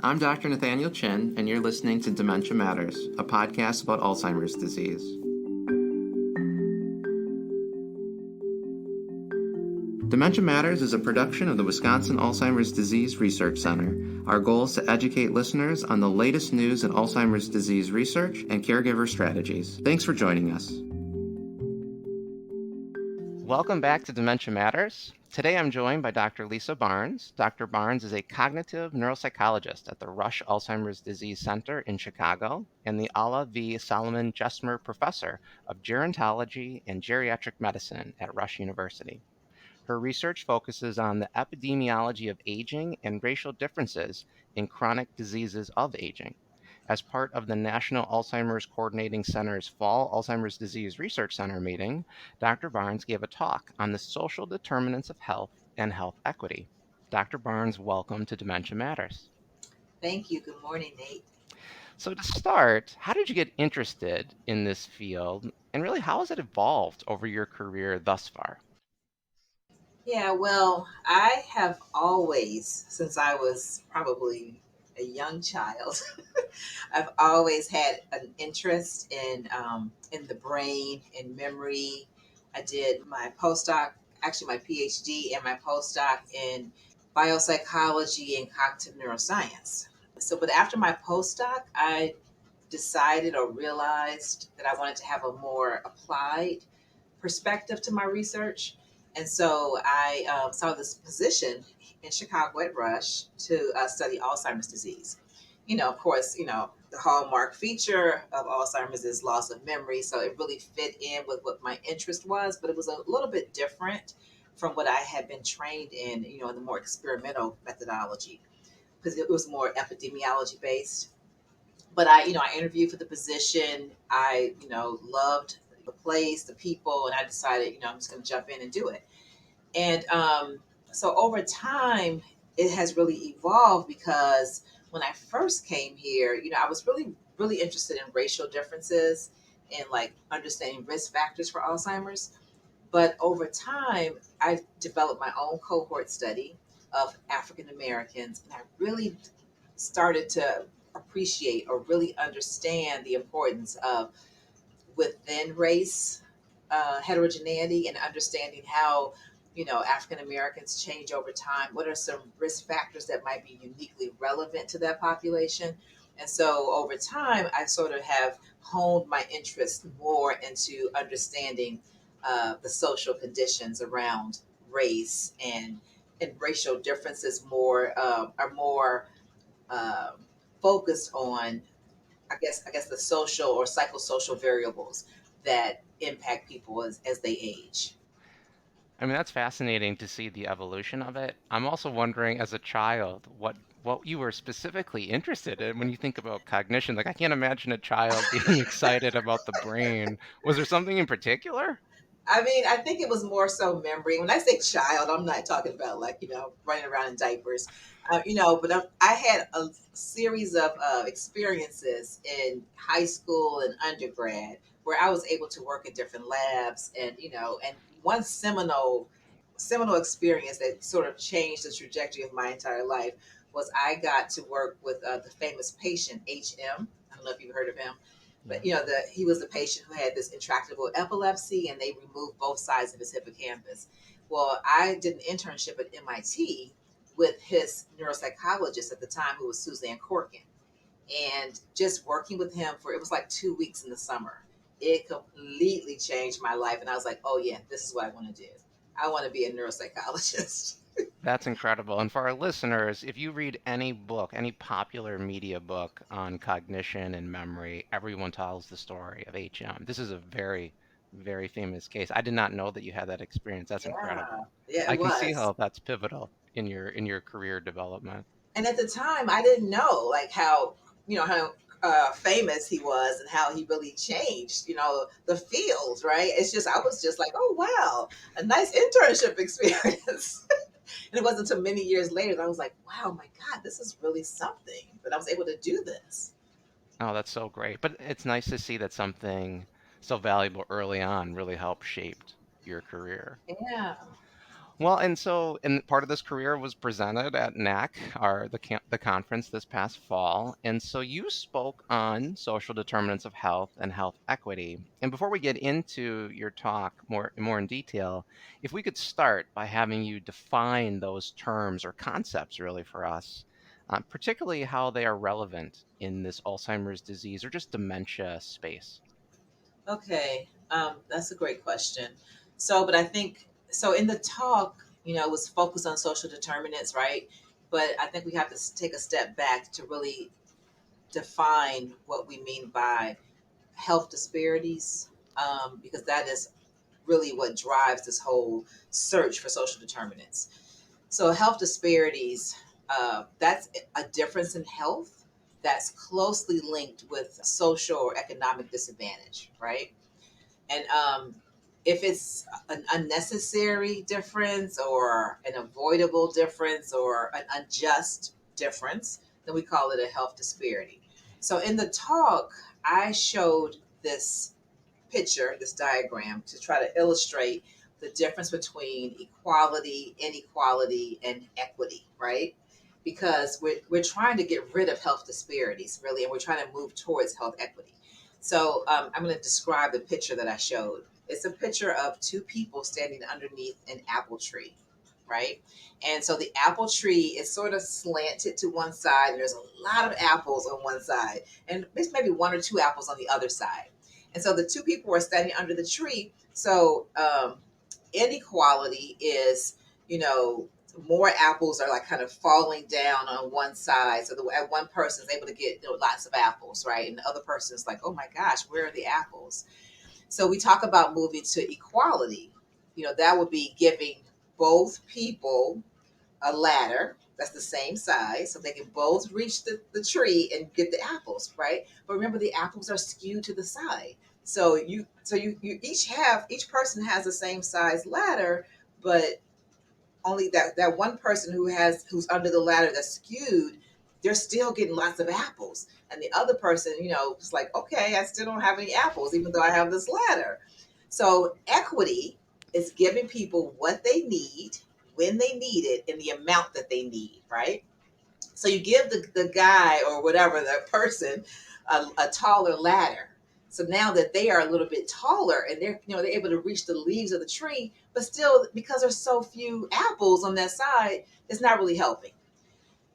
I'm Dr. Nathaniel Chin, and you're listening to Dementia Matters, a podcast about Alzheimer's disease. Dementia Matters is a production of the Wisconsin Alzheimer's Disease Research Center. Our goal is to educate listeners on the latest news in Alzheimer's disease research and caregiver strategies. Thanks for joining us. Welcome back to Dementia Matters. Today I'm joined by Dr. Lisa Barnes. Dr. Barnes is a cognitive neuropsychologist at the Rush Alzheimer's Disease Center in Chicago and the Alla V. Solomon Jesmer Professor of Gerontology and Geriatric Medicine at Rush University. Her research focuses on the epidemiology of aging and racial differences in chronic diseases of aging. As part of the National Alzheimer's Coordinating Center's Fall Alzheimer's Disease Research Center meeting, Dr. Barnes gave a talk on the social determinants of health and health equity. Dr. Barnes, welcome to Dementia Matters. Thank you. Good morning, Nate. So to start, how did you get interested in this field, and really how has it evolved over your career thus far? Yeah, well, I have always, since I was probably a young child, I've always had an interest in the brain, in memory. I did my postdoc, actually my PhD and my postdoc in biopsychology and cognitive neuroscience. So, but after my postdoc, I decided or realized that I wanted to have a more applied perspective to my research. And so I saw this position in Chicago at Rush to study Alzheimer's disease. Of course, the hallmark feature of Alzheimer's is loss of memory. So it really fit in with what my interest was, but it was a little bit different from what I had been trained in, in the more experimental methodology, because it was more epidemiology based. But I interviewed for the position. I, loved the place, the people, and I decided, I'm just going to jump in and do it. And so over time, it has really evolved because when I first came here, I was really, really interested in racial differences and like understanding risk factors for Alzheimer's. But over time, I developed my own cohort study of African Americans, and I really started to appreciate or really understand the importance of within race heterogeneity and understanding how African Americans change over time. What are some risk factors that might be uniquely relevant to that population? And so over time, I sort of have honed my interest more into understanding the social conditions around race and racial differences more are more um, focused on I guess the social or psychosocial variables that impact people as they age. I mean, that's fascinating to see the evolution of it. I'm also wondering, as a child, what you were specifically interested in when you think about cognition. Like, I can't imagine a child being excited about the brain. Was there something in particular? I mean, I think it was more so memory. When I say child, I'm not talking about like, running around in diapers, but I had a series of experiences in high school and undergrad where I was able to work in different labs and one seminal experience that sort of changed the trajectory of my entire life was I got to work with the famous patient HM. I don't know if you've heard of him. But Yeah. he was the patient who had this intractable epilepsy, and they removed both sides of his hippocampus. Well, I did an internship at MIT with his neuropsychologist at the time, who was Suzanne Corkin, and just working with him for it was like 2 weeks in the summer. It completely changed my life, and I was like, oh yeah, this is what I want to do. I want to be a neuropsychologist. That's incredible. And for our listeners, if you read any book, any popular media book on cognition and memory, everyone tells the story of HM. This is a very, very famous case. I did not know that you had that experience. That's Yeah, incredible. yeah, I it can see was. how that's pivotal in your career development. And at the time, I didn't know like how famous he was and how he really changed the field. Right? It's just I was just like, oh wow, a nice internship experience. And it wasn't until many years later that I was like, wow, my God, this is really something that I was able to do this. Oh, that's so great. But it's nice to see that something so valuable early on really helped shaped your career. Yeah. Well, and part of this career was presented at NACC, the conference this past fall. And so you spoke on social determinants of health and health equity. And before we get into your talk more in detail, if we could start by having you define those terms or concepts really for us, particularly how they are relevant in this Alzheimer's disease or just dementia space. Okay, that's a great question. So, but I think so. In the talk, it was focused on social determinants, right? But I think we have to take a step back to really define what we mean by health disparities, because that is really what drives this whole search for social determinants. So, health disparities, that's a difference in health that's closely linked with social or economic disadvantage, right? And if it's an unnecessary difference or an avoidable difference or an unjust difference, then we call it a health disparity. So in the talk, I showed this picture, this diagram, to try to illustrate the difference between equality, inequality, and equity, right? Because we're trying to get rid of health disparities, really, and we're trying to move towards health equity. So I'm going to describe the picture that I showed. It's a picture of two people standing underneath an apple tree, right? And so the apple tree is sort of slanted to one side, and there's a lot of apples on one side, and there's maybe one or two apples on the other side. And so the two people are standing under the tree. So inequality is, you know, more apples are like kind of falling down on one side. So one person is able to get lots of apples, right? And the other person is like, oh my gosh, where are the apples? So we talk about moving to equality. That would be giving both people a ladder that's the same size so they can both reach the tree and get the apples, right? But remember, the apples are skewed to the side. So you each person has the same size ladder, but only that one person who's under the ladder that's skewed, they're still getting lots of apples. And the other person, it's like, okay, I still don't have any apples, even though I have this ladder. So equity is giving people what they need when they need it in the amount that they need, right? So you give the guy or whatever, the person, a taller ladder. So now that they are a little bit taller and they're able to reach the leaves of the tree, but still because there's so few apples on that side, it's not really helping.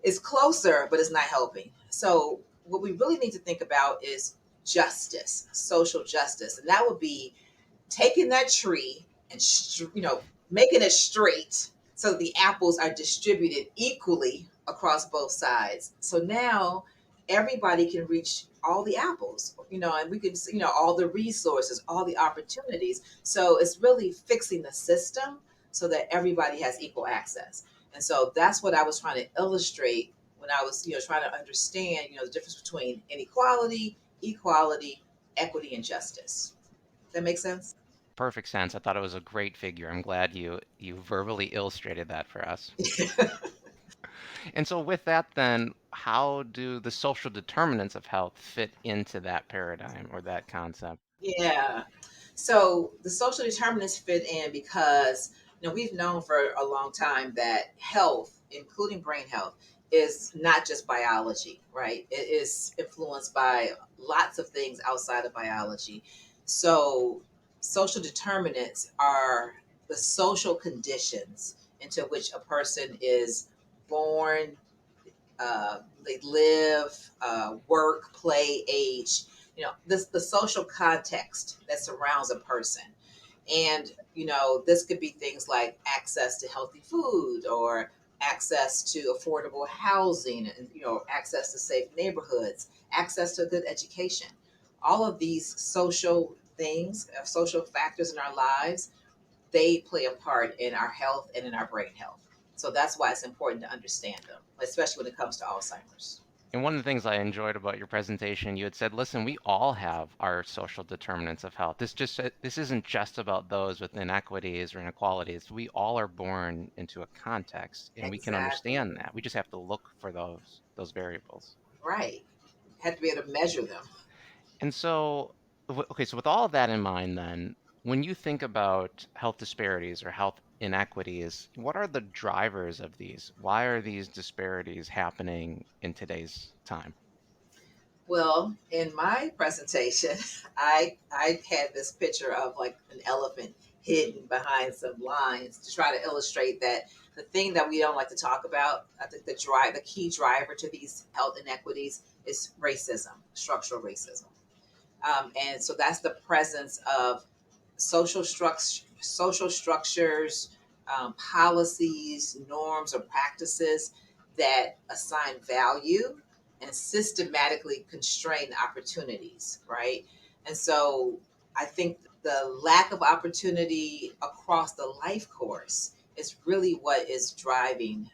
It's closer, but it's not helping. So what we really need to think about is justice, social justice, and that would be taking that tree and making it straight so the apples are distributed equally across both sides. So now everybody can reach all the apples, and we can, all the resources, all the opportunities. So it's really fixing the system so that everybody has equal access. And so that's what I was trying to illustrate when I was, trying to understand, the difference between inequality, equality, equity, and justice. Does that make sense? Perfect sense. I thought it was a great figure. I'm glad you verbally illustrated that for us. And so with that then, how do the social determinants of health fit into that paradigm or that concept? Yeah. So the social determinants fit in because we've known for a long time that health, including brain health, is not just biology, right? It is influenced by lots of things outside of biology. So social determinants are the social conditions into which a person is born, they live, work, play, age. The social context that surrounds a person, and this could be things like access to healthy food or access to affordable housing, and access to safe neighborhoods, access to a good education. All of these social things, social factors in our lives, they play a part in our health and in our brain health. So that's why it's important to understand them, especially when it comes to Alzheimer's. And one of the things I enjoyed about your presentation, you had said, listen, we all have our social determinants of health. This isn't just about those with inequities or inequalities. We all are born into a context and we can Exactly. understand that. We just have to look for those variables. Right. Have to be able to measure them. And so, okay, so with all of that in mind, then, when you think about health disparities or health inequities. What are the drivers of these? Why are these disparities happening in today's time? Well, in my presentation, I had this picture of like an elephant hidden behind some lines to try to illustrate that the thing that we don't like to talk about, I think the key driver to these health inequities is racism, structural racism. And so that's the presence of social structures, policies, norms, or practices that assign value and systematically constrain opportunities, right? And so I think the lack of opportunity across the life course is really what is driving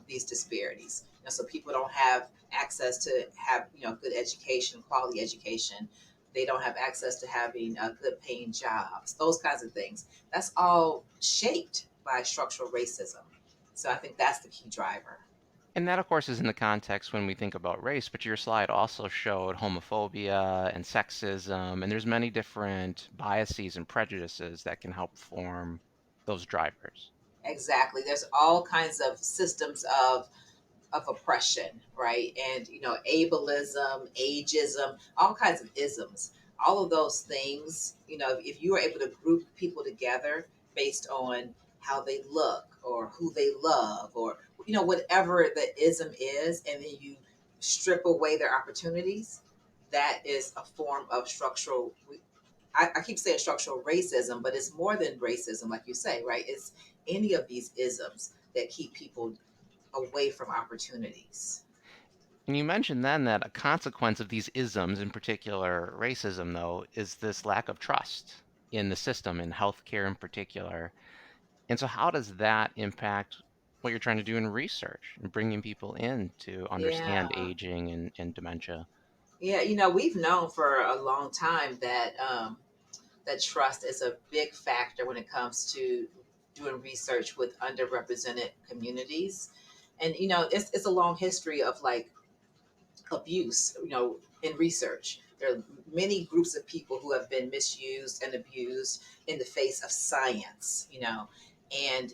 these disparities. So people don't have access to have good education, quality education. They don't have access to having good paying jobs, those kinds of things. That's all shaped by structural racism. So I think that's the key driver. And that, of course, is in the context when we think about race, but your slide also showed homophobia and sexism, and there's many different biases and prejudices that can help form those drivers. Exactly. There's all kinds of systems of oppression, right? And ableism, ageism, all kinds of isms. All of those things, if you are able to group people together based on how they look or who they love or whatever the ism is, and then you strip away their opportunities, that is a form of structural. I keep saying structural racism, but it's more than racism, like you say, right? It's any of these isms that keep people away from opportunities. And you mentioned then that a consequence of these isms, in particular racism, though, is this lack of trust in the system, in healthcare in particular. And so, how does that impact what you're trying to do in research and bringing people in to understand Yeah. aging and dementia? Yeah, we've known for a long time that that trust is a big factor when it comes to doing research with underrepresented communities. And it's a long history of like abuse, in research. There are many groups of people who have been misused and abused in the face of science, and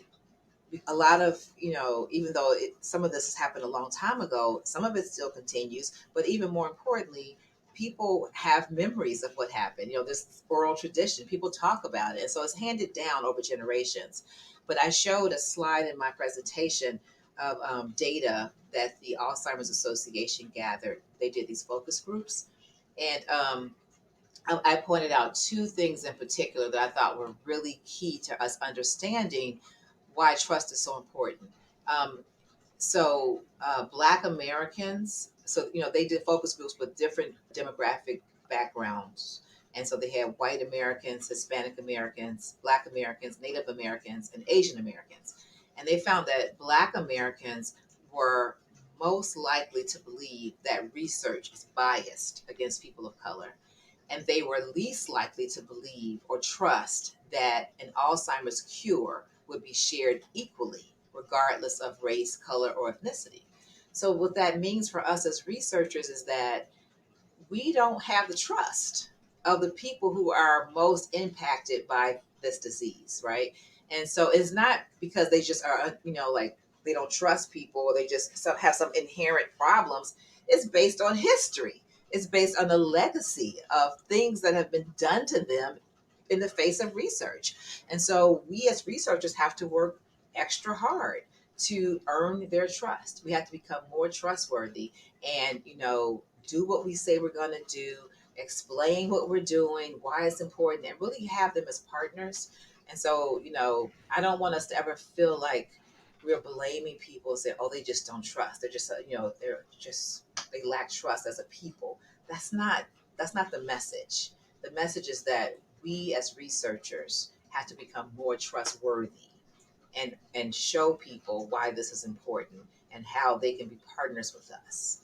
a lot of even though some of this has happened a long time ago, some of it still continues, but even more importantly, people have memories of what happened. This oral tradition, people talk about it, so it's handed down over generations. But I showed a slide in my presentation of data that the Alzheimer's Association gathered. They did these focus groups, and I pointed out two things in particular that I thought were really key to us understanding why trust is so important. Um, Black Americans, so they did focus groups with different demographic backgrounds, and so they had white Americans, Hispanic Americans, Black Americans, Native Americans, and Asian Americans, and they found that Black Americans were most likely to believe that research is biased against people of color, and they were least likely to believe or trust that an Alzheimer's cure would be shared equally, regardless of race, color, or ethnicity. So, what that means for us as researchers is that we don't have the trust of the people who are most impacted by this disease, right? And so it's not because they just are, like they don't trust people or they just have some inherent problems. It's based on history. It's based on the legacy of things that have been done to them in the face of research. And so we as researchers have to work extra hard to earn their trust. We have to become more trustworthy and, do what we say we're going to do, explain what we're doing, why it's important, and really have them as partners. And so, I don't want us to ever feel like we're blaming people and say, oh, they just don't trust. They're just, they lack trust as a people. That's not, that's not the message. The message is that we as researchers have to become more trustworthy and show people why this is important and how they can be partners with us.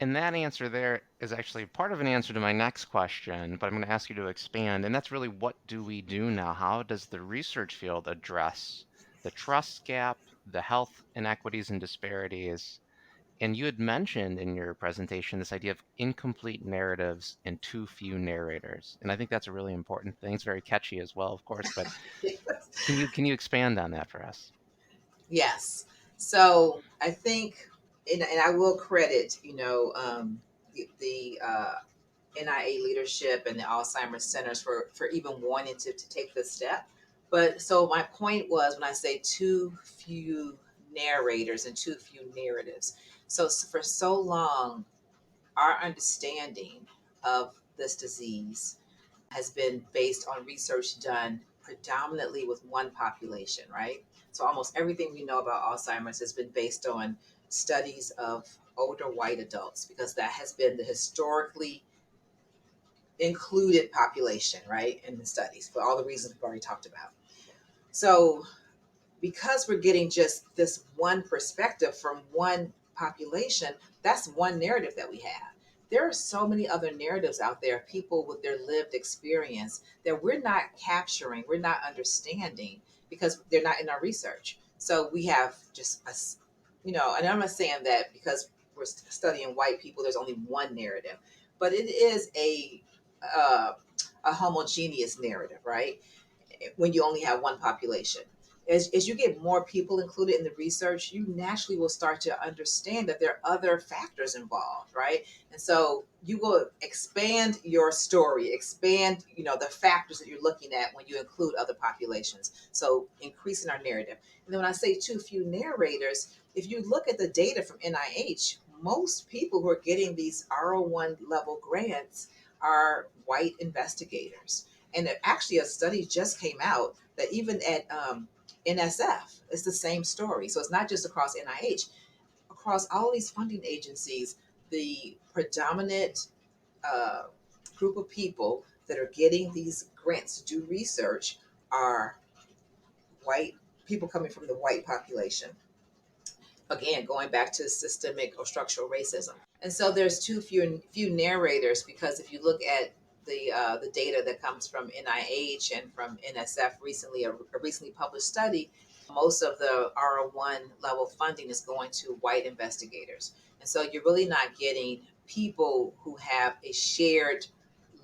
And that answer there is actually part of an answer to my next question, but I'm going to ask you to expand. And that's really, what do we do now? How does the research field address the trust gap, the health inequities and disparities? And you had mentioned in your presentation this idea of incomplete narratives and too few narrators. And I think that's a really important thing. It's very catchy as well, of course, but can you expand on that for us? Yes. So I think, and I will credit, the NIA leadership and the Alzheimer's centers for even wanting to take this step. But so my point was when I say too few narrators and too few narratives. So for so long, our understanding of this disease has been based on research done predominantly with one population, right? So almost everything we know about Alzheimer's has been based on studies of older white adults because that has been the historically included population, right, in the studies for all the reasons we've already talked about. So because we're getting just this one perspective from one population, that's one narrative that we have. There are so many other narratives out there, people with their lived experience that we're not capturing, we're not understanding because they're not in our research. So we have just and I'm not saying that because we're studying white people, there's only one narrative, but it is uh, a homogeneous narrative, right? When you only have one population. As you get more people included in the research, you naturally will start to understand that there are other factors involved, right? And so you will expand your story, expand, the factors that you're looking at when you include other populations. So increasing our narrative. And then when I say too few narrators, if you look at the data from NIH, most people who are getting these R01 level grants are white investigators. And actually, a study just came out that even at NSF, it's the same story. So it's not just across NIH, across all these funding agencies, the predominant uh, group of people that are getting these grants to do research are white people coming from the white population. Again, going back to systemic or structural racism. And so there's too few narrators because if you look at the data that comes from NIH and from NSF recently, a recently published study, most of the R01 level funding is going to white investigators. And so you're really not getting people who have a shared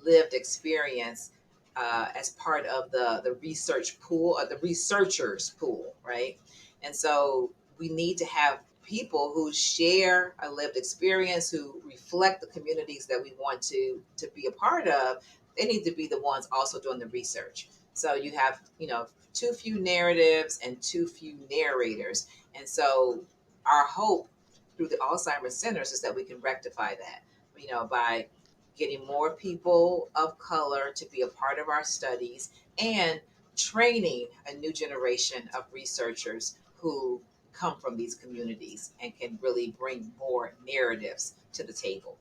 lived experience as part of the research pool or the researchers pool, right? And so we need to have people who share a lived experience, who reflect the communities that we want to be a part of. They need to be the ones also doing the research. So you have, too few narratives and too few narrators. And so our hope through the Alzheimer's centers is that we can rectify that, by getting more people of color to be a part of our studies and training a new generation of researchers who come from these communities and can really bring more narratives to the table.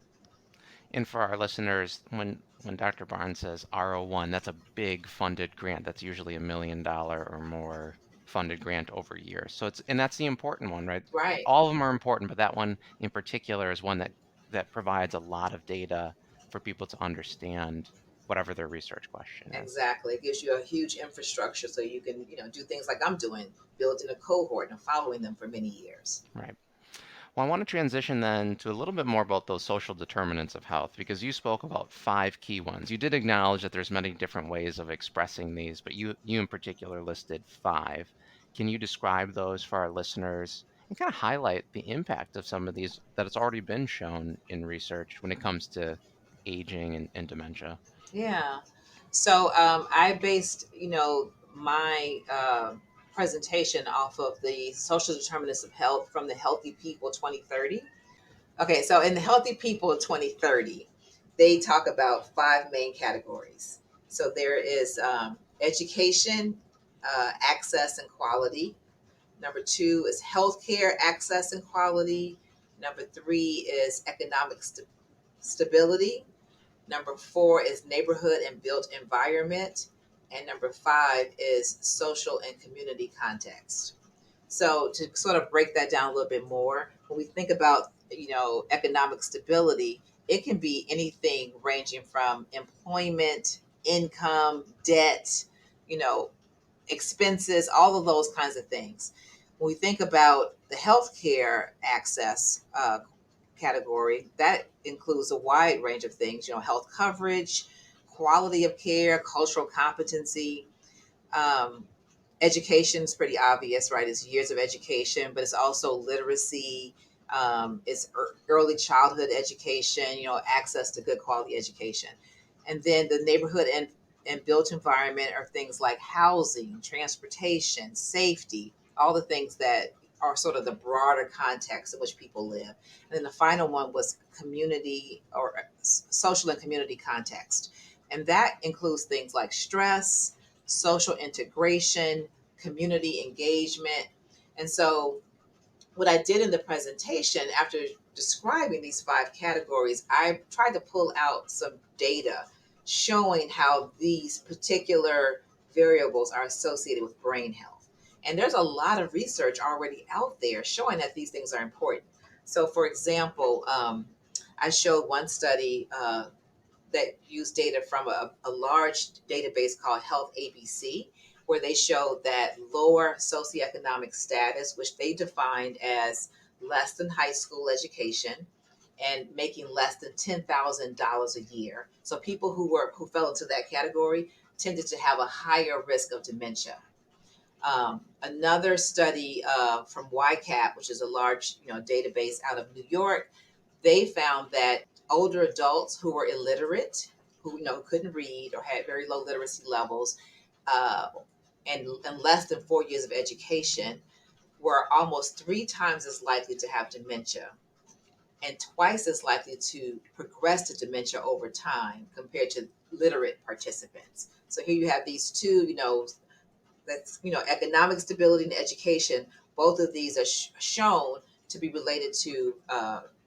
And for our listeners, when Dr. Barnes says R01, that's a big funded grant. That's usually $1 million or more funded grant over years. So and that's the important one, right? Right. All of them are important, but that one in particular is one that provides a lot of data for people to understand whatever their research question is. Exactly. It gives you a huge infrastructure so you can, do things like I'm doing, building a cohort and following them for many years. Right. Well, I want to transition then to a little bit more about those social determinants of health because you spoke about five key ones. You did acknowledge that there's many different ways of expressing these, but you in particular listed five. Can you describe those for our listeners and kind of highlight the impact of some of these that it's already been shown in research when it comes to aging and dementia? Yeah. So I based, my presentation off of the social determinants of health from the Healthy People 2030. Okay, so in the Healthy People 2030, they talk about five main categories. So there is education, access, and quality. Number two is healthcare access and quality. Number three is economic stability. Number four is neighborhood and built environment. And number five is social and community context. So to sort of break that down a little bit more, when we think about, economic stability, it can be anything ranging from employment, income, debt, you know, expenses, all of those kinds of things. When we think about the healthcare access category, that includes a wide range of things, health coverage, quality of care, cultural competency. Um, Education is pretty obvious, right? It's years of education, but it's also literacy. It's early childhood education, access to good quality education. And then the neighborhood and built environment are things like housing, transportation, safety, all the things that are sort of the broader context in which people live. And then the final one was community or social and community context. And that includes things like stress, social integration, community engagement. And so, what I did in the presentation after describing these five categories, I tried to pull out some data showing how these particular variables are associated with brain health. And there's a lot of research already out there showing that these things are important. So, for example, I showed one study that used data from a large database called Health ABC, where they showed that lower socioeconomic status, which they defined as less than high school education and making less than $10,000 a year. So people who fell into that category tended to have a higher risk of dementia. Another study from YCAP, which is a large database out of New York, they found that older adults who were illiterate, who couldn't read or had very low literacy levels, uh, and less than 4 years of education, were almost 3 times as likely to have dementia and twice as likely to progress to dementia over time compared to literate participants. So here you have these two, that's economic stability and education. Both of these are shown to be related to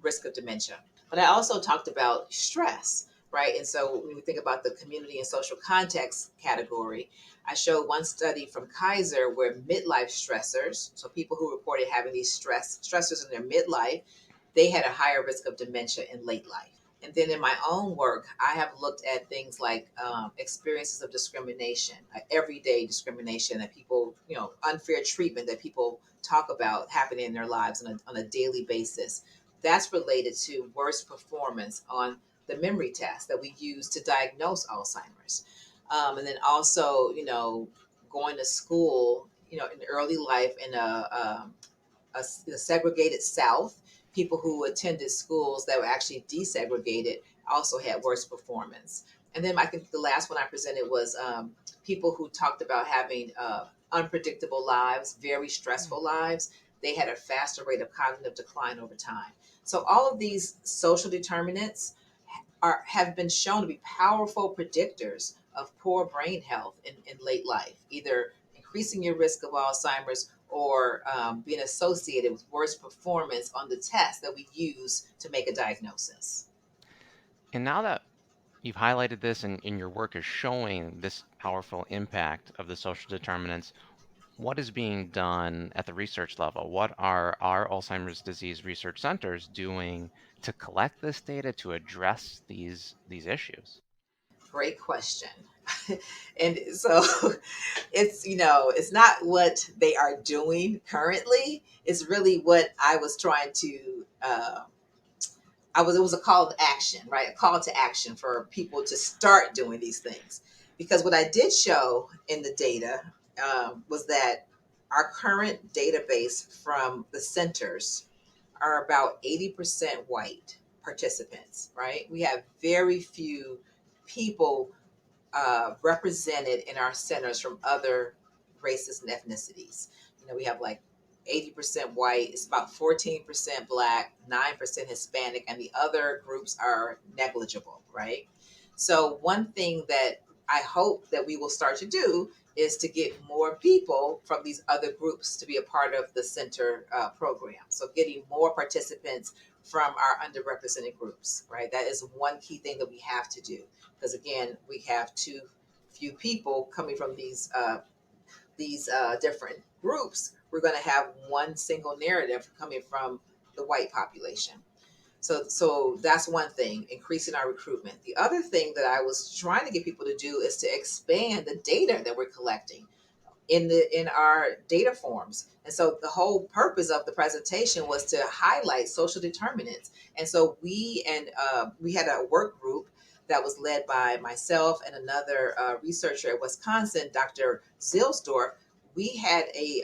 risk of dementia. But I also talked about stress, right? And so when we think about the community and social context category, I showed one study from Kaiser where midlife stressors, so people who reported having these stressors in their midlife, they had a higher risk of dementia in late life. And then in my own work, I have looked at things like experiences of discrimination, everyday discrimination that people, unfair treatment that people talk about happening in their lives on a daily basis. That's related to worse performance on the memory test that we use to diagnose Alzheimer's. And then also, going to school, in early life in a segregated South, people who attended schools that were actually desegregated also had worse performance. And then I think the last one I presented was people who talked about having unpredictable lives, very stressful lives. They had a faster rate of cognitive decline over time. So all of these social determinants have been shown to be powerful predictors of poor brain health in late life, either increasing your risk of Alzheimer's or being associated with worse performance on the test that we use to make a diagnosis. And now that you've highlighted this and your work is showing this powerful impact of the social determinants, what is being done at the research level? What are our Alzheimer's disease research centers doing to collect this data to address these issues? Great question. And so it's not what they are doing currently. It's really what I was trying to it was a call to action, right? A call to action for people to start doing these things. Because what I did show in the data was that our current database from the centers are about 80% white participants, right? We have very few people represented in our centers from other races and ethnicities. We have like 80% white, it's about 14% black, 9% Hispanic, and the other groups are negligible, right? So, one thing that I hope that we will start to do is to get more people from these other groups to be a part of the center program. So, getting more participants from our underrepresented groups, right? That is one key thing that we have to do. Because again, we have too few people coming from these different groups. We're going to have one single narrative coming from the white population. So that's one thing, increasing our recruitment. The other thing that I was trying to get people to do is to expand the data that we're collecting. in our data forms. And so the whole purpose of the presentation was to highlight social determinants. And so we had a work group that was led by myself and another researcher at Wisconsin, Dr. Zilsdorf. We had a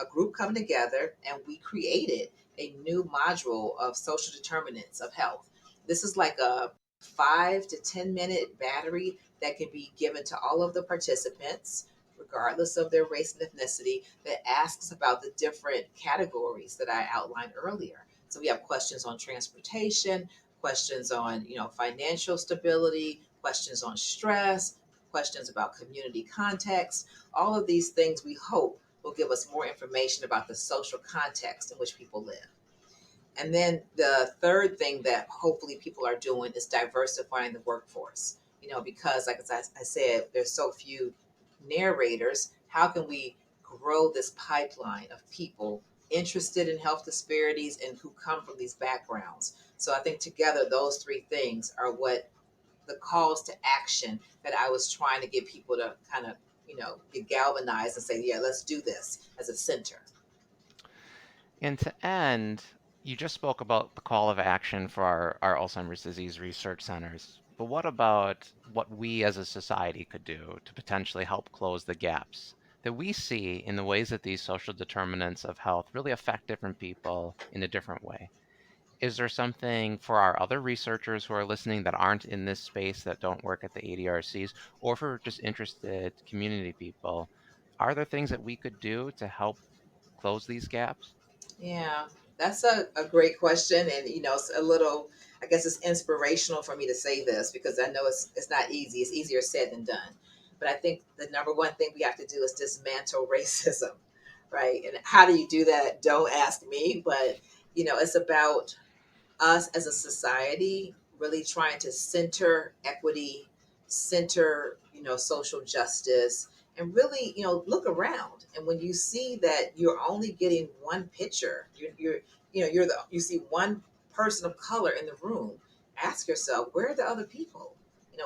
group come together and we created a new module of social determinants of health. This is like a 5 to 10 minute battery that can be given to all of the participants, regardless of their race and ethnicity, that asks about the different categories that I outlined earlier. So we have questions on transportation, questions on, financial stability, questions on stress, questions about community context. All of these things we hope will give us more information about the social context in which people live. And then the third thing that hopefully people are doing is diversifying the workforce. Because like I said, there's so few narrators. How can we grow this pipeline of people interested in health disparities and who come from these backgrounds? So I think together those three things are what the calls to action that I was trying to get people to kind of, get galvanized and say, yeah, let's do this as a center. And to end, you just spoke about the call of action for our Alzheimer's disease research centers. But what about what we as a society could do to potentially help close the gaps that we see in the ways that these social determinants of health really affect different people in a different way? Is there something for our other researchers who are listening that aren't in this space, that don't work at the ADRCs, or for just interested community people? Are there things that we could do to help close these gaps? Yeah, that's a great question. And, it's a little, I guess it's inspirational for me to say this because I know it's not easy. It's easier said than done. But I think the number one thing we have to do is dismantle racism, right? And how do you do that? Don't ask me. But, it's about us as a society really trying to center equity, center, social justice, and really, look around. And when you see that you're only getting one picture, you see one person of color in the room, ask yourself, where are the other people?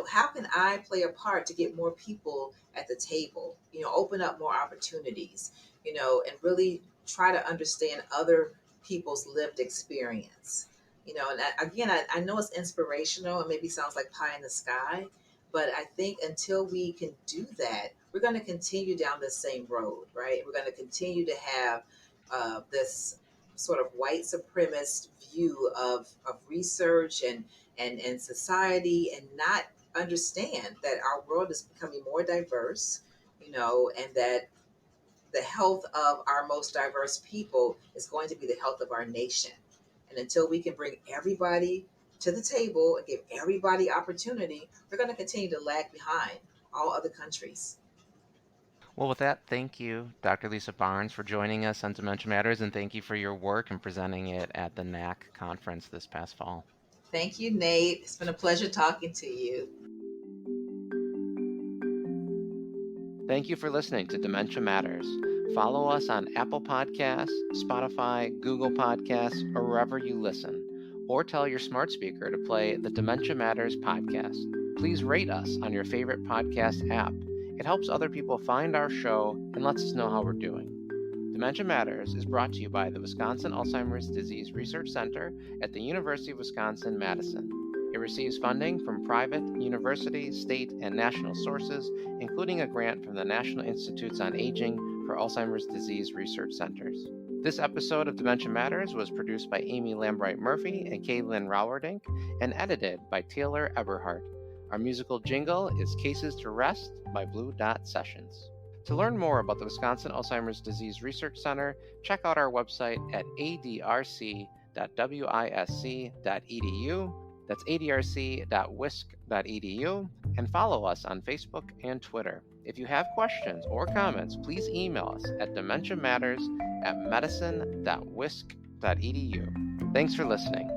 How can I play a part to get more people at the table? Open up more opportunities, and really try to understand other people's lived experience. And again, I know it's inspirational and maybe sounds like pie in the sky, but I think until we can do that, we're going to continue down the same road, right? We're going to continue to have this sort of white supremacist view of research and society, and not understand that our world is becoming more diverse, and that the health of our most diverse people is going to be the health of our nation. And until we can bring everybody to the table and give everybody opportunity, we're going to continue to lag behind all other countries. Well, with that, thank you, Dr. Lisa Barnes, for joining us on Dementia Matters, and thank you for your work and presenting it at the NACC conference this past fall. Thank you, Nate. It's been a pleasure talking to you. Thank you for listening to Dementia Matters. Follow us on Apple Podcasts, Spotify, Google Podcasts, or wherever you listen. Or tell your smart speaker to play the Dementia Matters podcast. Please rate us on your favorite podcast app. It helps other people find our show and lets us know how we're doing. Dementia Matters is brought to you by the Wisconsin Alzheimer's Disease Research Center at the University of Wisconsin-Madison. It receives funding from private, university, state, and national sources, including a grant from the National Institutes on Aging for Alzheimer's Disease Research Centers. This episode of Dementia Matters was produced by Amy Lambright Murphy and Kaylin Rowerdink and edited by Taylor Eberhardt. Our musical jingle is Cases to Rest by Blue Dot Sessions. To learn more about the Wisconsin Alzheimer's Disease Research Center, check out our website at adrc.wisc.edu. That's adrc.wisc.edu, and follow us on Facebook and Twitter. If you have questions or comments, please email us at dementiamatters@medicine.wisc.edu. Thanks for listening.